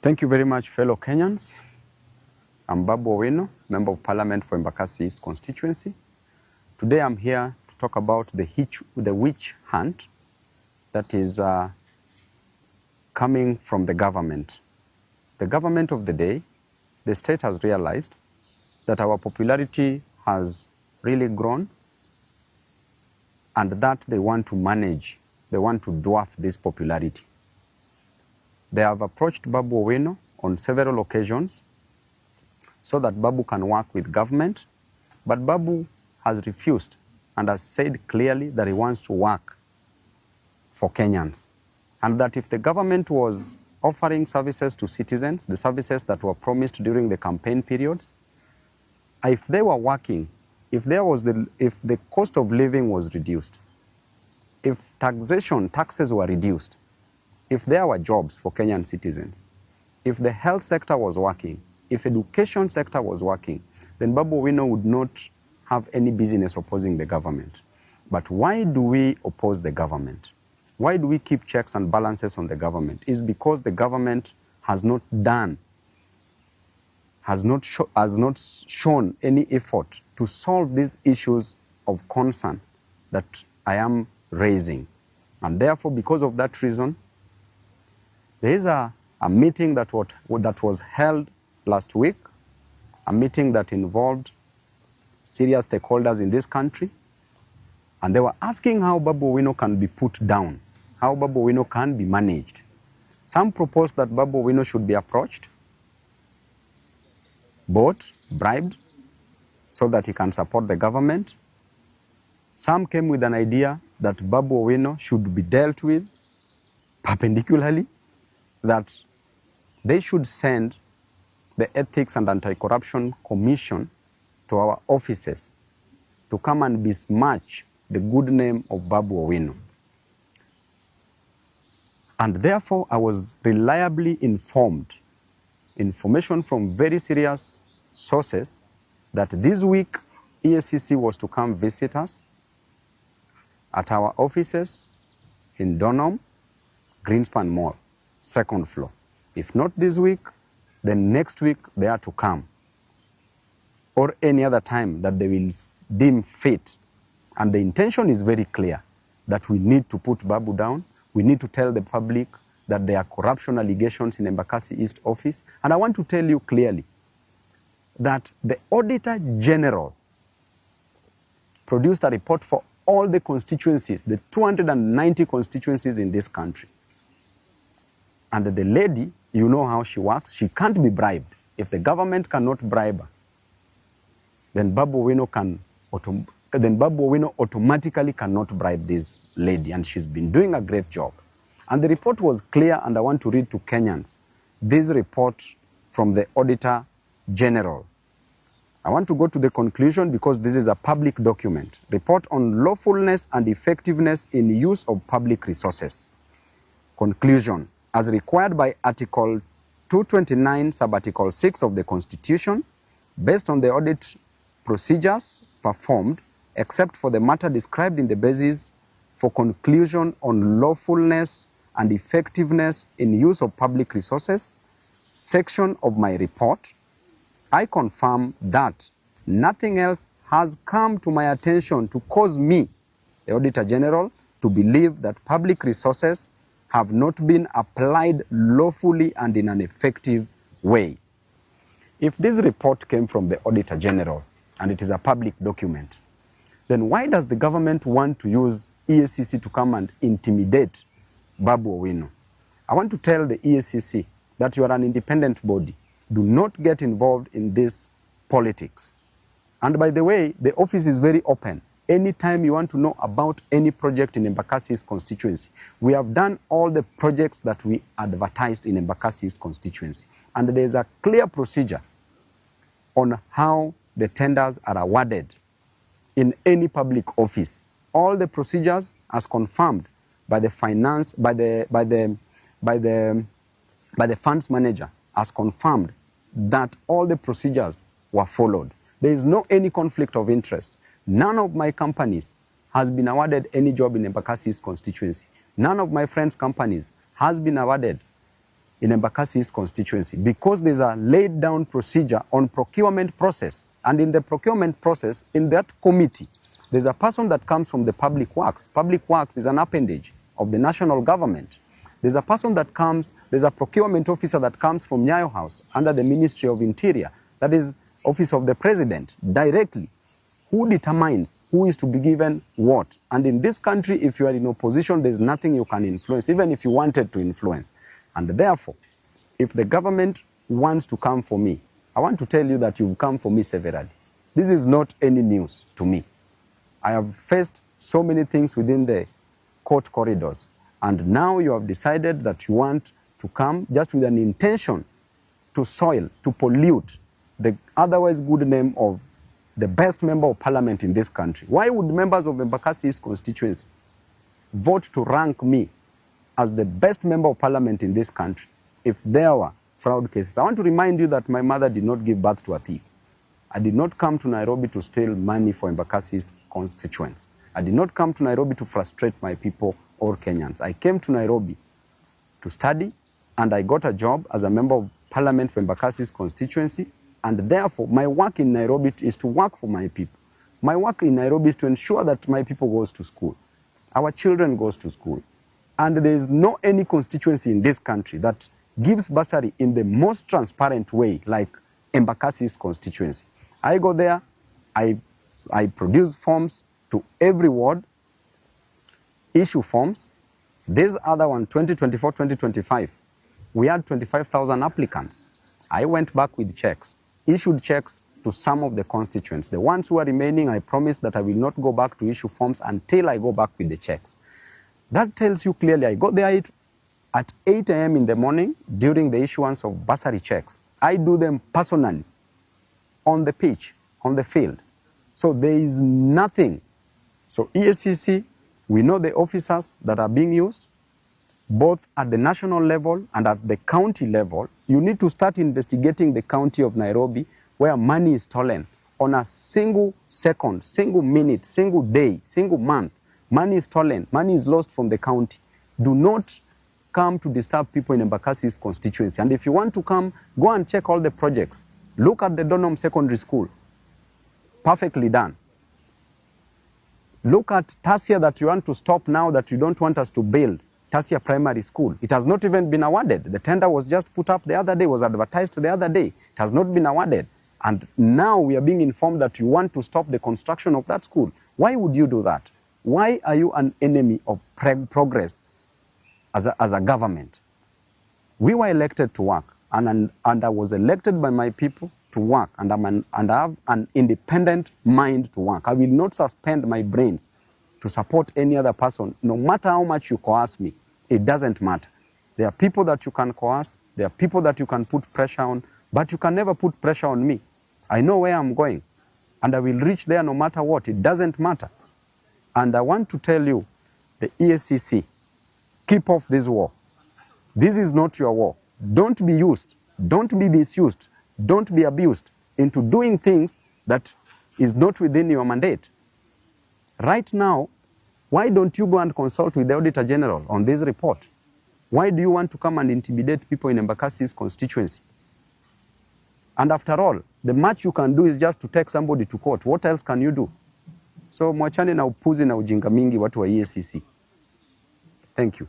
Thank you very much, fellow Kenyans. I'm Babu Owino, Member of Parliament for Embakasi East Constituency. Today I'm here to talk about the witch hunt that is coming from the government. The government of the day, the state has realized that our popularity has really grown and that they want to manage, they want to dwarf this popularity. They have approached Babu Owino on several occasions so that Babu can work with government, but Babu has refused and has said clearly that he wants to work for Kenyans, and that if the government was offering services to citizens, the services that were promised during the campaign periods, if they were working, if the cost of living was reduced, if taxes were reduced, if there were jobs for Kenyan citizens, if the health sector was working, if education sector was working, then Babu Owino would not have any business opposing the government. But why do we oppose the government? Why do we keep checks and balances on the government? It's because the government has not shown any effort to solve these issues of concern that I am raising. And therefore, because of that reason, there is a meeting that was held last week, a meeting that involved serious stakeholders in this country, and they were asking how Babu Owino can be put down, how Babu Owino can be managed. Some proposed that Babu Owino should be approached, bought, bribed, so that he can support the government. Some came with an idea that Babu Owino should be dealt with perpendicularly, that they should send the Ethics and Anti-Corruption Commission to our offices to come and besmirch the good name of Babu Owino. And therefore, I was reliably informed, information from very serious sources, that this week EACC was to come visit us at our offices in Donholm, Greenspan Mall, second floor. If not this week, then next week they are to come, or any other time that they will deem fit. And the intention is very clear, that we need to put Babu down. We need to tell the public that there are corruption allegations in Embakasi East office. And I want to tell you clearly that the Auditor General produced a report for all the constituencies, the 290 constituencies in this country. And the lady, you know how she works, she can't be bribed. If the government cannot bribe her, then Babu Owino automatically cannot bribe this lady, and she's been doing a great job. And the report was clear, and I want to read to Kenyans this report from the Auditor General. I want to go to the conclusion because this is a public document. Report on lawfulness and effectiveness in use of public resources. Conclusion. As required by Article 229, Sub-Article 6 of the Constitution, based on the audit procedures performed, except for the matter described in the basis for conclusion on lawfulness and effectiveness in use of public resources section of my report, I confirm that nothing else has come to my attention to cause me, the Auditor General, to believe that public resources have not been applied lawfully and in an effective way. If this report came from the Auditor General and it is a public document, then why does the government want to use EACC to come and intimidate Babu Owino? I want to tell the EACC that you are an independent body. Do not get involved in this politics. And by the way, the office is very open. Anytime you want to know about any project in Embakasi's constituency, we have done all the projects that we advertised in Embakasi's constituency. And there is a clear procedure on how the tenders are awarded in any public office. All the procedures as confirmed by the funds manager, as confirmed that all the procedures were followed. There is no any conflict of interest. None of my companies has been awarded any job in Embakasi's constituency. None of my friends' companies has been awarded in Embakasi East constituency because there's a laid down procedure on procurement process. And in the procurement process, in that committee, there's a person that comes from the public works. Public works is an appendage of the national government. There's a person that comes, there's a procurement officer that comes from Nyayo House under the Ministry of Interior, that is Office of the President, directly. Who determines who is to be given what? And in this country, if you are in opposition, there's nothing you can influence, even if you wanted to influence. And therefore, if the government wants to come for me, I want to tell you that you've come for me severally. This is not any news to me. I have faced so many things within the court corridors. And now you have decided that you want to come just with an intention to soil, to pollute the otherwise good name of the best member of parliament in this country. Why would members of Embakasi East constituency vote to rank me as the best member of parliament in this country if there were fraud cases? I want to remind you that my mother did not give birth to a thief. I did not come to Nairobi to steal money for Embakasi East constituents. I did not come to Nairobi to frustrate my people or Kenyans. I came to Nairobi to study, and I got a job as a member of parliament for Embakasi East constituency. And therefore, my work in Nairobi is to work for my people. My work in Nairobi is to ensure that my people goes to school. Our children goes to school. And there is no any constituency in this country that gives bursary in the most transparent way like Embakasi East constituency. I go there, I produce forms to every ward, issue forms. This other one, 2024-2025, we had 25,000 applicants. I went back with checks, issued checks to some of the constituents. The ones who are remaining, I promised that I will not go back to issue forms until I go back with the checks. That tells you clearly, I got there at 8 a.m. in the morning during the issuance of bursary checks. I do them personally, on the pitch, on the field. So there is nothing. So EACC, we know the officers that are being used, both at the national level and at the county level. You need to start investigating the county of Nairobi where money is stolen on a single second, single minute, single day, single month. Money is stolen, money is lost from the county. Do not come to disturb people in Embakasi East constituency. And if you want to come, go and check all the projects. Look at the Donholm Secondary School. Perfectly done. Look at Tasia that you want to stop now that you don't want us to build. Tasia Primary School. It has not even been awarded. The tender was just put up the other day, was advertised the other day. It has not been awarded. And now we are being informed that you want to stop the construction of that school. Why would you do that? Why are you an enemy of progress as a government? We were elected to work, and I was elected by my people to work, and I have an independent mind to work. I will not suspend my brains to support any other person, no matter how much you coerce me. It doesn't matter. There are people that you can coerce, there are people that you can put pressure on, but you can never put pressure on me. I know where I'm going, and I will reach there no matter what. It doesn't matter. And I want to tell you, the EACC, keep off this war. This is not your war. Don't be used, don't be misused, don't be abused into doing things that is not within your mandate. Right now, why don't you go and consult with the Auditor General on this report? Why do you want to come and intimidate people in Embakasi's constituency? And after all, the much you can do is just to take somebody to court. What else can you do? So mwachane na upuzi na ujinga mingi watu wa EACC. Thank you.